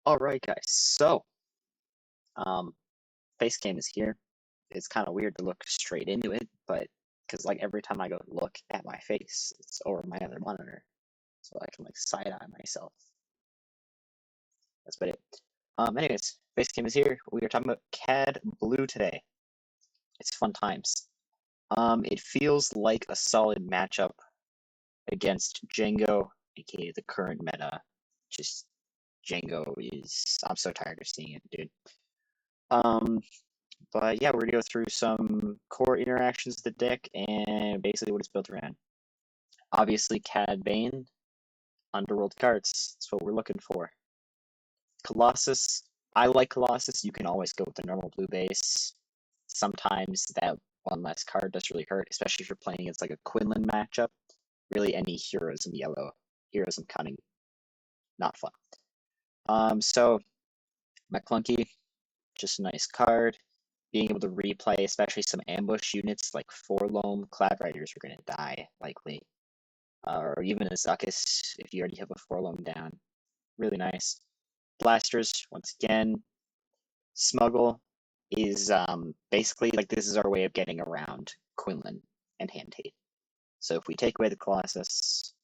All right, guys. Um, face cam is here. It's kind of weird to look straight into it, but because like every time I go to look at my face, it's over my other monitor, so I can like side eye myself. That's about it. Anyways, face cam is here. We are talking about CAD Blue today. It's fun times. It feels like a solid matchup against Django, aka the current meta. Just Django is. I'm so tired of seeing it, dude. Um, But yeah, we're gonna go through some core interactions of the deck and basically what it's built around. Obviously, CAD Bane, Underworld cards. That's what we're looking for. Colossus. I like Colossus. You can always go with the normal blue base. Sometimes that one less card does really hurt, especially if you're playing against like a Quinlan matchup. Really, any Heroism Yellow, Heroism Cunning, not fun. So McClunky, just a nice card. Being able to replay, especially some ambush units like Forlome, Cloud Riders are going to die, likely. Or even a Zuckuss if you already have a Forlome down. Really nice. Blasters, once again, Smuggle is basically like this is our way of getting around Quinlan and Hand Hate. So if we take away the Colossus,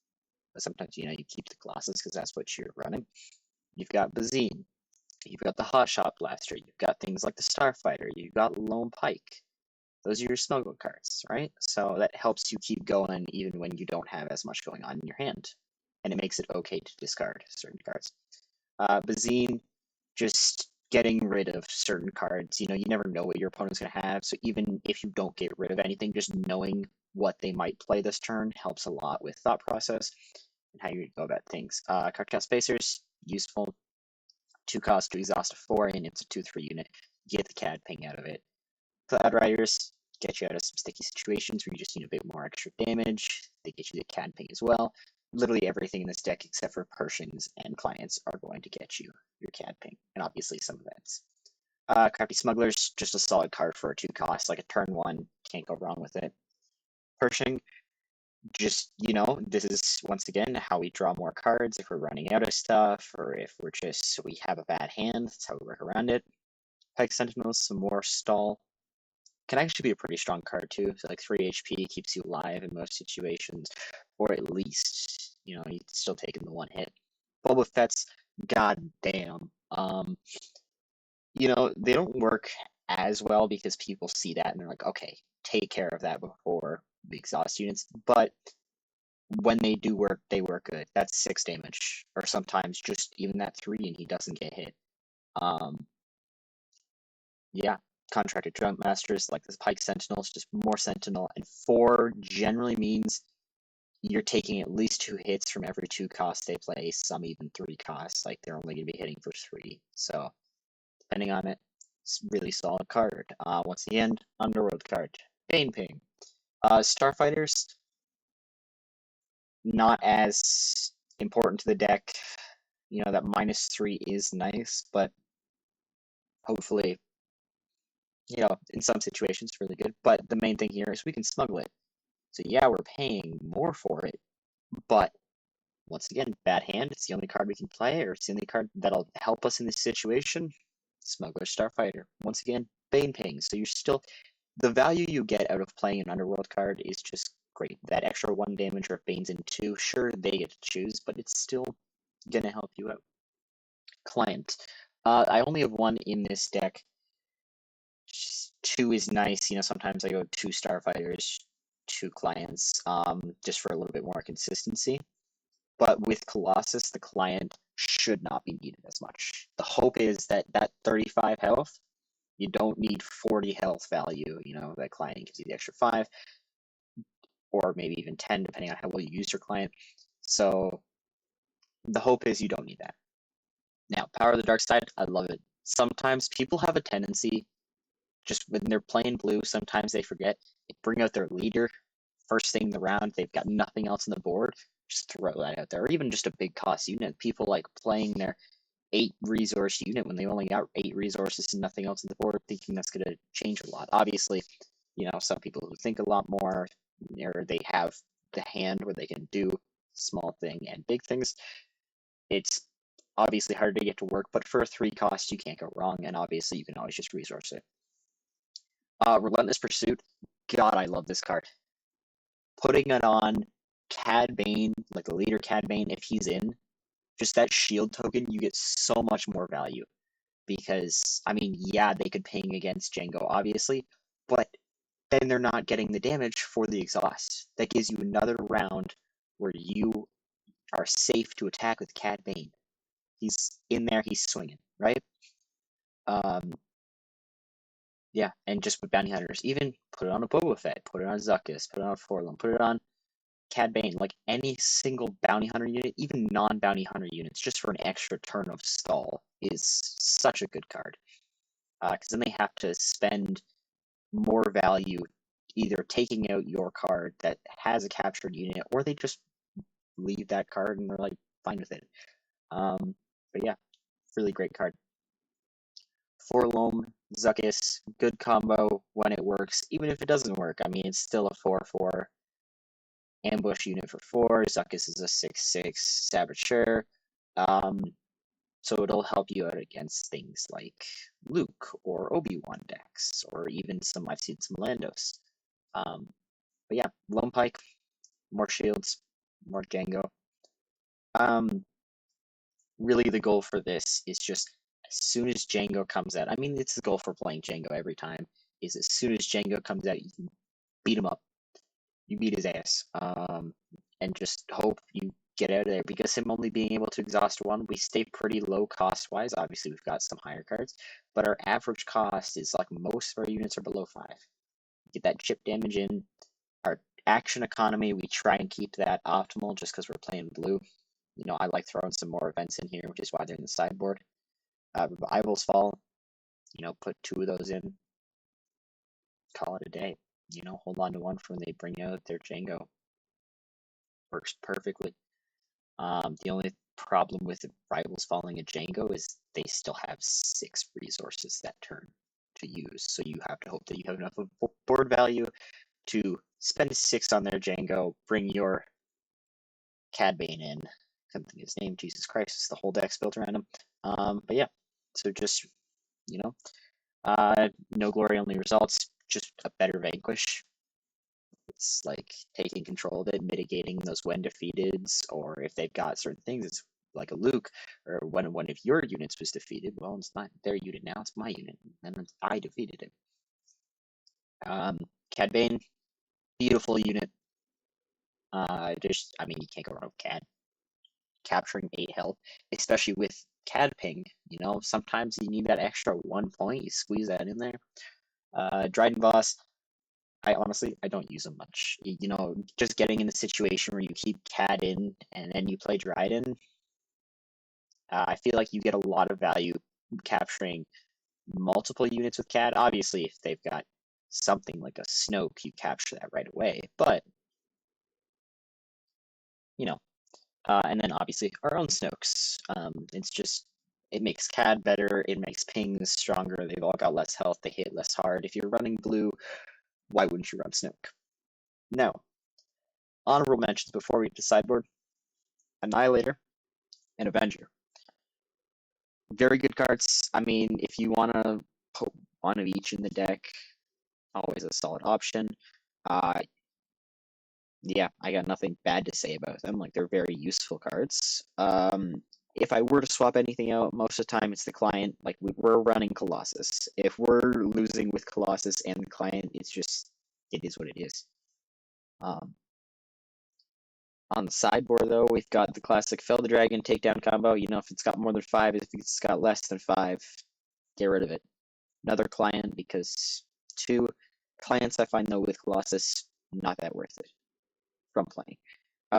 but sometimes you keep the Colossus because that's what you're running. You've got Bazine, you've got the Hotshot Blaster, you've got things like the Starfighter, you've got Lone Pike. Those are your smuggle cards, right? So that helps you keep going even when you don't have as much going on in your hand. And it makes it okay to discard certain cards. Bazine, just getting rid of certain cards. You never know what your opponent's going to have. So even if you don't get rid of anything, just knowing what they might play this turn helps a lot with thought process and how you go about things. Cartel Spacers, useful. 2 cost to exhaust a 4, and it's a 2/3 unit. Get the CAD ping out of it. Cloud Riders get you out of some sticky situations where you just need a bit more extra damage. They get you the CAD ping as well. Literally everything in this deck except for Pershings and Clients are going to get you your CAD ping, and obviously some events. Crafty Smugglers, just a solid card for a 2 cost, like a turn 1, can't go wrong with it. Pershing, just, this is once again how we draw more cards if we're running out of stuff, or if we have a bad hand, that's how we work around it. Pike Sentinels, some more stall. Can actually be a pretty strong card too. So like 3 HP keeps you alive in most situations, or at least you're still taking the 1 hit. Boba Fett's goddamn. They don't work as well because people see that and they're like, okay, take care of that before the exhaust units. But when they do work, they work good. That's 6 damage, or sometimes just even that 3, and he doesn't get hit. Yeah, contracted jump masters like this Pike Sentinels, just more Sentinel, and 4 generally means you're taking at least 2 hits from every 2 costs they play, some even 3 costs, like they're only going to be hitting for 3. So, depending on it, it's a really solid card. Once again, Underworld card. Bane Ping. Starfighters, not as important to the deck. That -3 is nice, but hopefully in some situations, really good. But the main thing here is we can smuggle it. So yeah, we're paying more for it, but once again, bad hand. It's the only card we can play, or it's the only card that'll help us in this situation. Smuggler Starfighter. Once again, Bane Ping. So you're still the value you get out of playing an Underworld card is just great. That extra 1 damage, or if Bane's in 2, sure they get to choose, but it's still gonna help you out. Client. I only have 1 in this deck. 2 is nice. Sometimes I go 2 Starfighters, 2 Clients, just for a little bit more consistency. But with Colossus, the Client should not be needed as much. The hope is that 35 health, you don't need 40 health value. That Client gives you the extra 5, or maybe even 10, depending on how well you use your Client. So the hope is you don't need that. Now, Power of the Dark Side, I love it. Sometimes people have a tendency, just when they're playing blue, sometimes they forget. They bring out their leader first thing in the round. They've got nothing else on the board. Just throw that out there. Or even just a big cost unit. People like playing their 8 resource unit when they only got 8 resources and nothing else on the board, thinking that's going to change a lot. Obviously, some people who think a lot more, or they have the hand where they can do small thing and big things. It's Obviously harder to get to work, but for a 3 cost, you can't go wrong, and obviously you can always just resource it. Relentless Pursuit. God, I love this card. Putting it on Cad Bane, like the leader Cad Bane, if he's in, just that shield token, you get so much more value. Because, I mean, yeah, they could ping against JANGO, obviously, but then they're not getting the damage for the exhaust. That gives you another round where you are safe to attack with Cad Bane. He's in there, he's swinging, right? Um, yeah, and just with bounty hunters, even put it on a Boba Fett, put it on Zuckuss, put it on Forlum, put it on Cad Bane, like any single bounty hunter unit, even non-bounty hunter units, just for an extra turn of stall is such a good card. Because then they have to spend more value either taking out your card that has a captured unit, or they just leave that card and they're like fine with it. But yeah, really great card. Forlom, Zuckuss, good combo when it works. Even if it doesn't work, I mean, it's still a 4/4 ambush unit for 4. Zuckuss is a 6/6 saboteur. So it'll help you out against things like Luke or Obi-Wan decks, or even I've seen some Landos. But yeah, Lone Pike, more shields, more JANGO. Really the goal for this is just as soon as JANGO comes out, I mean, it's the goal for playing JANGO every time, is as soon as JANGO comes out, you can beat him up. You beat his ass. And just hope you get out of there, because him only being able to exhaust 1, we stay pretty low cost-wise. Obviously, we've got some higher cards, but our average cost is like most of our units are below 5. Get that chip damage in. Our action economy, we try and keep that optimal just because we're playing blue. You know, I like throwing some more events in here, which is why they're in the sideboard. Revival's Fall, you know, put 2 of those in. Call it a day. You know, hold on to 1 for when they bring out their JANGO. Works perfectly. The only problem with the Rivals falling a JANGO is they still have 6 resources that turn to use. So you have to hope that you have enough of board value to spend 6 on their JANGO, bring your Cad Bane in. Couldn't think of his name, Jesus Christ, the whole deck's built around him. But yeah, so just, you know, no glory, only results, just a better Vanquish. It's like taking control of it, mitigating those when defeateds, or if they've got certain things, it's like a Luke, or when one of your units was defeated, well, it's not their unit now, it's my unit, and I defeated it. Cad Bane, beautiful unit. I mean, you can't go wrong with Cad. Capturing 8 health, especially with Cad Ping, you know, sometimes you need that extra 1 point, you squeeze that in there. Dryden Boss, I honestly, I don't use them much. You know, just getting in a situation where you keep Cad in and then you play Dryden, I feel like you get a lot of value capturing multiple units with Cad. Obviously, if they've got something like a Snoke, you capture that right away. But, you know, and then obviously our own Snokes. It's just, it makes Cad better, it makes pings stronger, they've all got less health, they hit less hard. If you're running blue, why wouldn't you run Snoke? Now, honorable mentions before we get to sideboard. Annihilator and Avenger. Very good cards. I mean, if you want to put 1 of each in the deck, always a solid option. Uh, yeah, I got nothing bad to say about them. Like, they're very useful cards. If I were to swap anything out, most of the time it's the client. Like, we're running Colossus. If we're losing with Colossus and the client, it's just, it is what it is. On the sideboard, though, we've got the classic Fell the Dragon takedown combo. You know, if it's got more than 5, if it's got less than 5, get rid of it. Another client, because 2 clients I find, though, with Colossus, not that worth it from playing.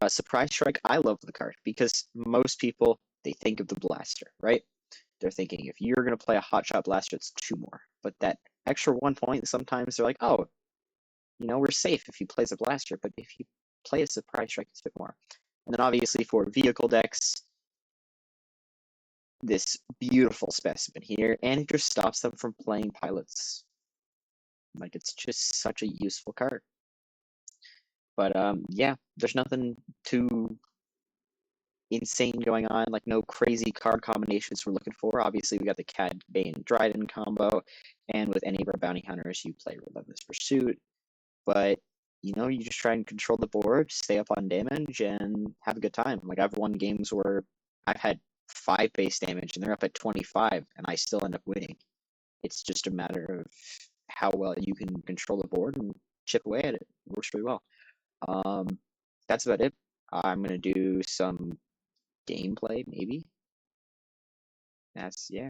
Surprise Strike, I love the card, because most people, they think of the Blaster, right? They're thinking, if you're going to play a Hotshot Blaster, it's 2 more. But that extra 1 point, sometimes they're like, oh, you know, we're safe if he plays a Blaster, but if you play a Surprise Strike, it's a bit more. And then obviously for vehicle decks, this beautiful specimen here, and it just stops them from playing pilots. Like, it's just such a useful card. But yeah, there's nothing too insane going on, like no crazy card combinations we're looking for. Obviously, we got the Cad Bane Dryden combo, and with any of our bounty hunters, you play Relentless Pursuit. But you just try and control the board, stay up on damage, and have a good time. Like I've won games where I've had 5 base damage and they're up at 25, and I still end up winning. It's just a matter of how well you can control the board and chip away at it. It works really well. That's about it. I'm gonna do some gameplay, maybe. Yeah.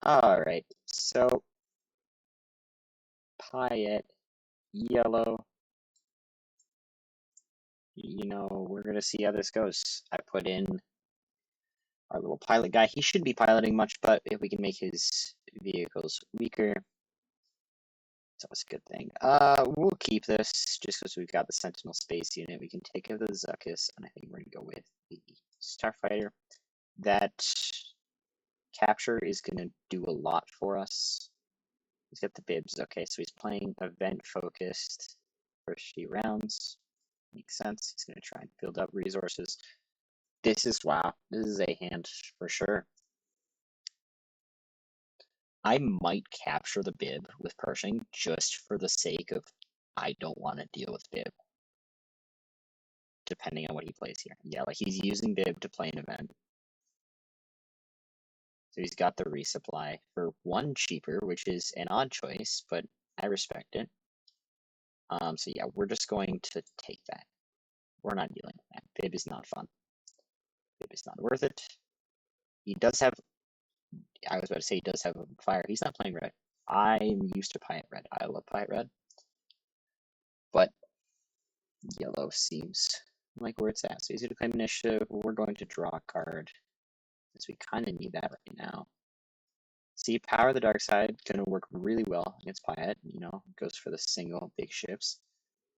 All right. So Piett Yellow. We're gonna see how this goes. I put in our little pilot guy. He shouldn't be piloting much, but if we can make his vehicles weaker, it's always a good thing. We'll keep this just because we've got the Sentinel Space Unit. We can take out the Zuckuss, and I think we're gonna go with the Starfighter. That capture is gonna do a lot for us. He's got the bibs. Okay, so he's playing event focused first few rounds. Makes sense. He's gonna try and build up resources. Wow, this is a hand for sure. I might capture the bib with Pershing just for the sake of I don't want to deal with bib, depending on what he plays here. Yeah, like he's using bib to play an event. So he's got the resupply for 1 cheaper, which is an odd choice, but I respect it. So yeah, we're just going to take that. We're not dealing with that. Bib is not fun. Bib is not worth it. He does have, I was about to say he does have a fire. He's not playing red. I'm used to Piett red. I love Piett red. But yellow seems like where it's at. So easy to claim initiative. We're going to draw a card, because we kind of need that right now. See, Power of the Dark Side going to work really well against Piett. Goes for the single big ships.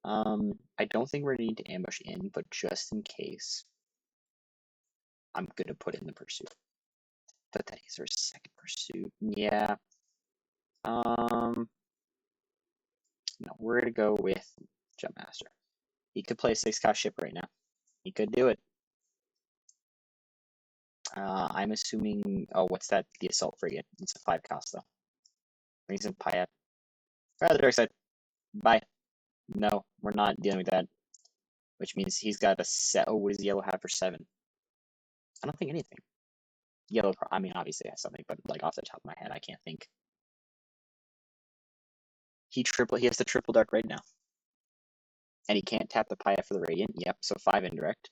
I don't think we're going to need to ambush in, but just in case, I'm going to put in the pursuit. But that is our second pursuit. Yeah. No, we're going to go with Jumpmaster. He could play a 6-cost ship right now. He could do it. I'm assuming. Oh, what's that? The assault frigate. It's a 5-cost though. Brings in Piett. The dark side. Bye. No, we're not dealing with that. Which means he's got a set. Oh, what does yellow have for 7? I don't think anything. Yellow. I mean, obviously has something, but like off the top of my head, I can't think. He has the triple dark right now, and he can't tap the Piett for the radiant. Yep. So 5 indirect.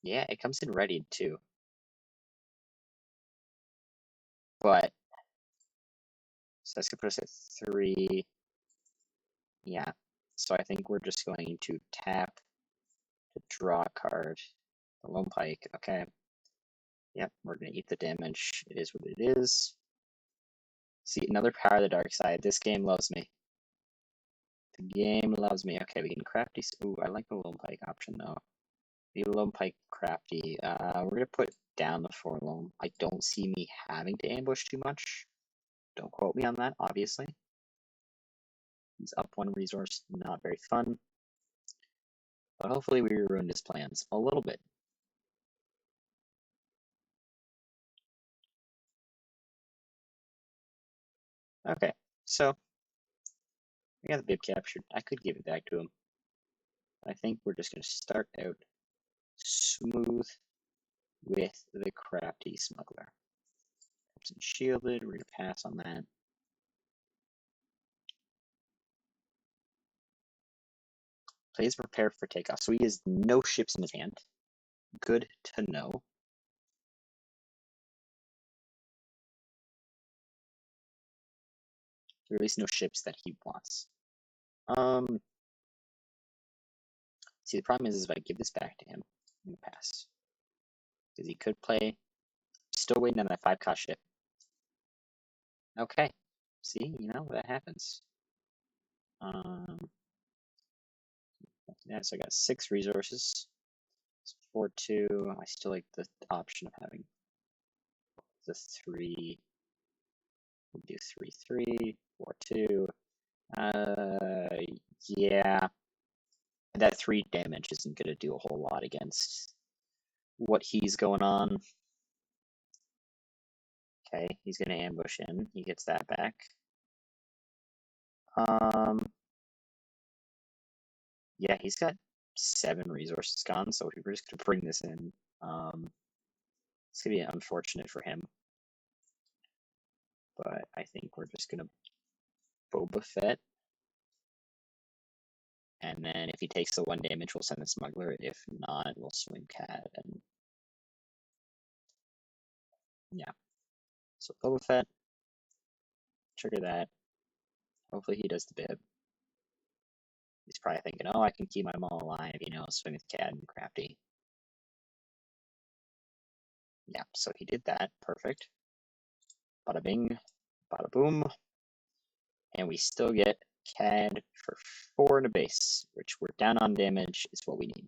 Yeah, it comes in ready too. But so that's gonna put us at 3. Yeah. So I think we're just going to tap to draw a card. The Lone Pike. Okay. Yep, we're gonna eat the damage. It is what it is. See, another Power of the Dark Side. This game loves me. The game loves me. Okay, we can crafty. Ooh, I like the Lone Pike option though. The Lone Pike crafty. We're gonna put down the Forlorn. I don't see me having to ambush too much. Don't quote me on that, obviously. He's up 1 resource, not very fun. But hopefully we ruined his plans a little bit. Okay, so I got the bib captured. I could give it back to him. I think we're just gonna start out smooth with the crafty smuggler. And shielded, we're gonna pass on that. Plays prepared for takeoff. So he has no ships in his hand. Good to know. Or at least no ships that he wants. See, the problem is if I give this back to him, I'm gonna pass. Because he could play. Still waiting on that 5-cost ship. Okay. See, that happens. Yeah, so I got 6 resources. It's 4-2. I still like the option of having the 3 We'll do 3-3, 4-2. Yeah. That 3 damage isn't going to do a whole lot against what he's going on. Okay, he's going to ambush in. He gets that back. Yeah, he's got 7 resources gone, so we're just going to bring this in. It's going to be unfortunate for him. But I think we're just going to Boba Fett. And then if he takes the 1 damage, we'll send the smuggler. If not, we'll swing Cat. And yeah. So Boba Fett. Trigger that. Hopefully he does the bib. He's probably thinking, oh, I can keep my mom alive, swing with Cat and Crafty. Yeah, so he did that. Perfect. Bada bing, bada boom. And we still get CAD for 4 in a base, which we're down on damage is what we need.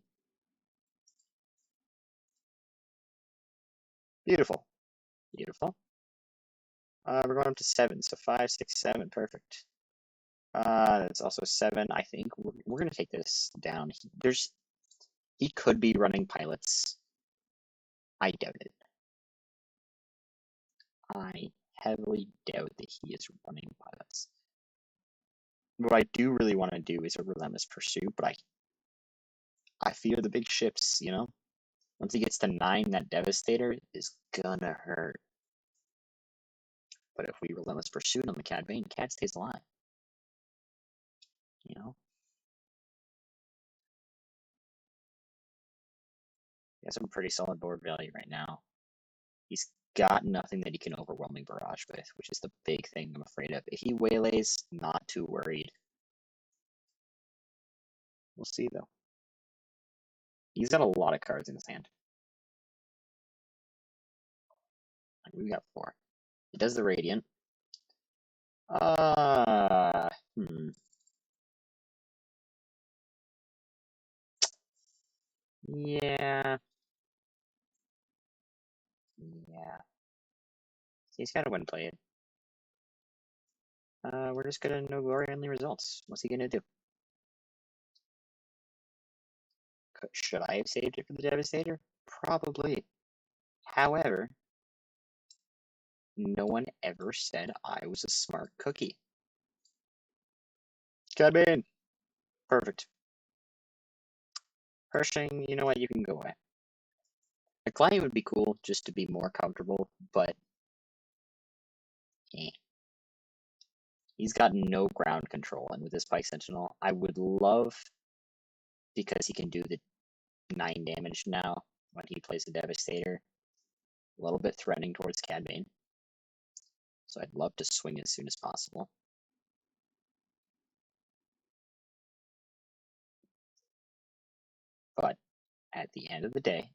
Beautiful. Beautiful. We're going up to 7, so 5, 6, 7, perfect. It's also 7. I think we're going to take this down. He could be running pilots. I doubt it. I heavily doubt that he is running pilots. What I do really want to do is a relentless pursuit, but I fear the big ships, Once he gets to 9, that Devastator is gonna hurt. But if we relentless pursuit on the Cad Bane, Cad stays alive. He has some pretty solid board value right now. He's got nothing that he can overwhelming barrage with, which is the big thing I'm afraid of. If he waylays, not too worried. We'll see though. He's got a lot of cards in his hand. We've got 4. He does the Radiant. Yeah. Yeah. He's got to win play it. We're just gonna no glory only results. What's he gonna do? Should I have saved it for the Devastator? Probably. However, no one ever said I was a smart cookie. Come in. Perfect. Pershing, you know what? You can go away. A client would be cool just to be more comfortable, but eh. He's got no ground control, and with this Pike Sentinel, I would love, because he can do the 9 damage now when he plays the Devastator, a little bit threatening towards Cad Bane. So I'd love to swing as soon as possible. But at the end of the day,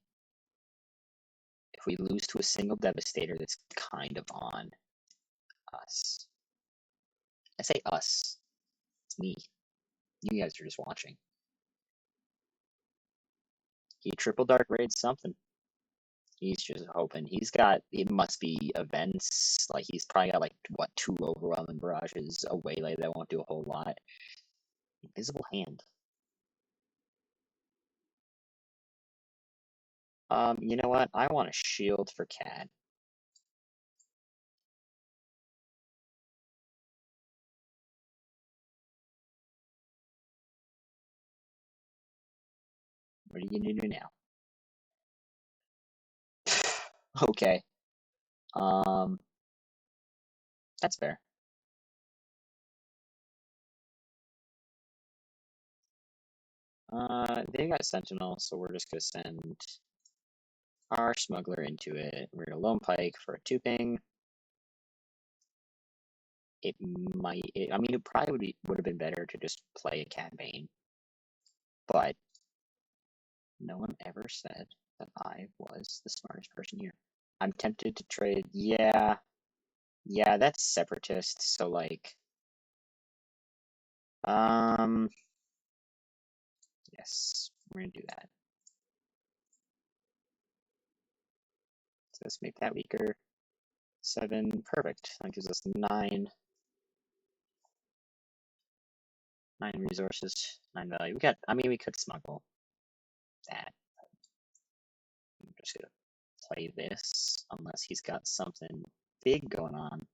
if we lose to a single Devastator, that's kind of on us. I say us. It's me. You guys are just watching. He triple dark raids something. He's just hoping. It must be events. Like, he's probably got, like, what, 2 overwhelming barrages, a waylay that won't do a whole lot. Invisible Hand. You know what? I want a shield for Cad. What are you gonna do now? Okay. That's fair. They got Sentinel, so we're just gonna send our smuggler into it. We're gonna lone pike for a 2-ping. It might. I mean, it probably would have been better to just play a Cad Bane, but no one ever said that I was the smartest person here. I'm tempted to trade. Yeah, that's separatist. So like, yes, we're gonna do that. So let's make that weaker. 7, perfect. That gives us 9. 9 resources, 9 value. We could smuggle that. I'm just gonna play this unless he's got something big going on.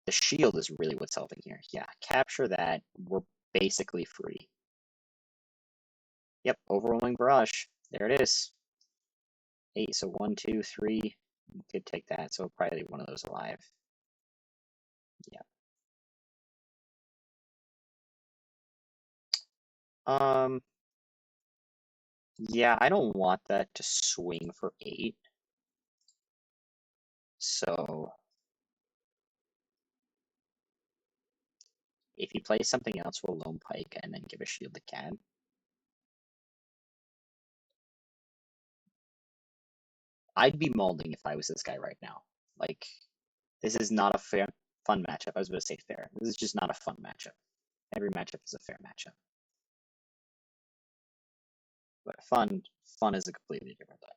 The shield is really what's helping here. Yeah, capture that. We're basically free. Yep, overwhelming barrage. There it is. 8, so 1, 2, 3. You could take that, so probably one of those alive. Yeah. Yeah, I don't want that to swing for 8. So if he plays something else, we'll lone pike and then give a shield to Cad. I'd be mauling if I was this guy right now. Like, this is not a fun matchup. I was going to say fair. This is just not a fun matchup. Every matchup is a fair matchup. But fun is a completely different thing.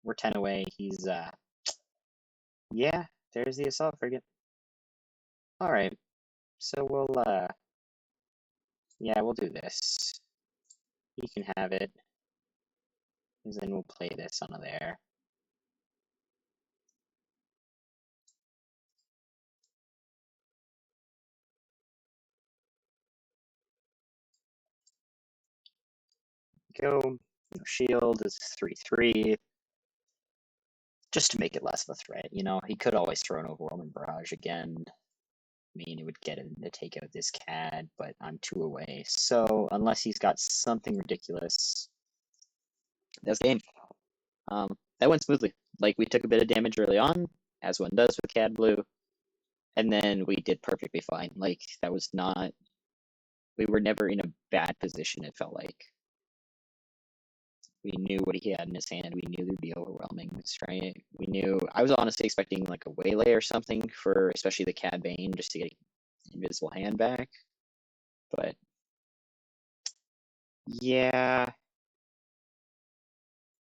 We're 10 away. He's, yeah, there's the assault frigate. All right. So yeah, we'll do this. You can have it. And then we'll play this on there. Go. Shield is 3/3. Just to make it less of a threat. He could always throw an overwhelming barrage again. It would get him to take out this Cad, but I'm 2 away. So unless he's got something ridiculous, that's game. That went smoothly. Like, we took a bit of damage early on, as one does with Cad Blue, and then we did perfectly fine. Like, that was not. We were never in a bad position, it felt like. We knew what he had in his hand. We knew there'd be overwhelming strength. We knew. I was honestly expecting like a waylay or something for especially the Cad Bane just to get invisible hand back. But yeah,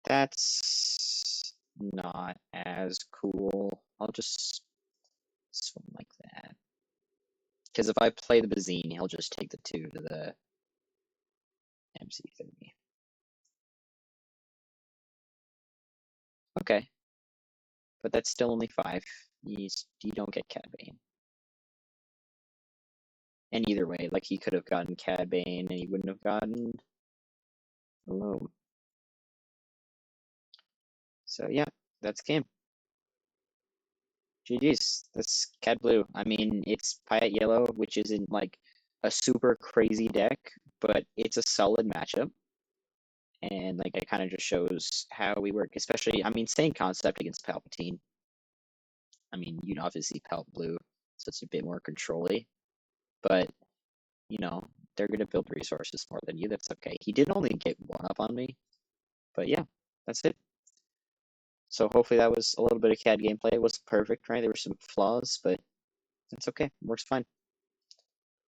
that's not as cool. I'll just swim like that. Because if I play the Bazine, he'll just take the 2 to the MC30. Okay. But that's still only 5. You don't get Cad Bane. And either way, like, he could have gotten Cad Bane and he wouldn't have gotten Alone. So yeah, that's game. GG's. That's Cad Blue. It's Piett Yellow, which isn't like a super crazy deck, but it's a solid matchup. And like, it kind of just shows how we work, especially, same concept against Palpatine. You'd obviously Palp Blue, so it's a bit more controlly. But, they're going to build resources more than you. That's okay. He did only get 1 up on me. But yeah, that's it. So hopefully that was a little bit of CAD gameplay. It wasn't perfect, right? There were some flaws, but it's okay. It works fine.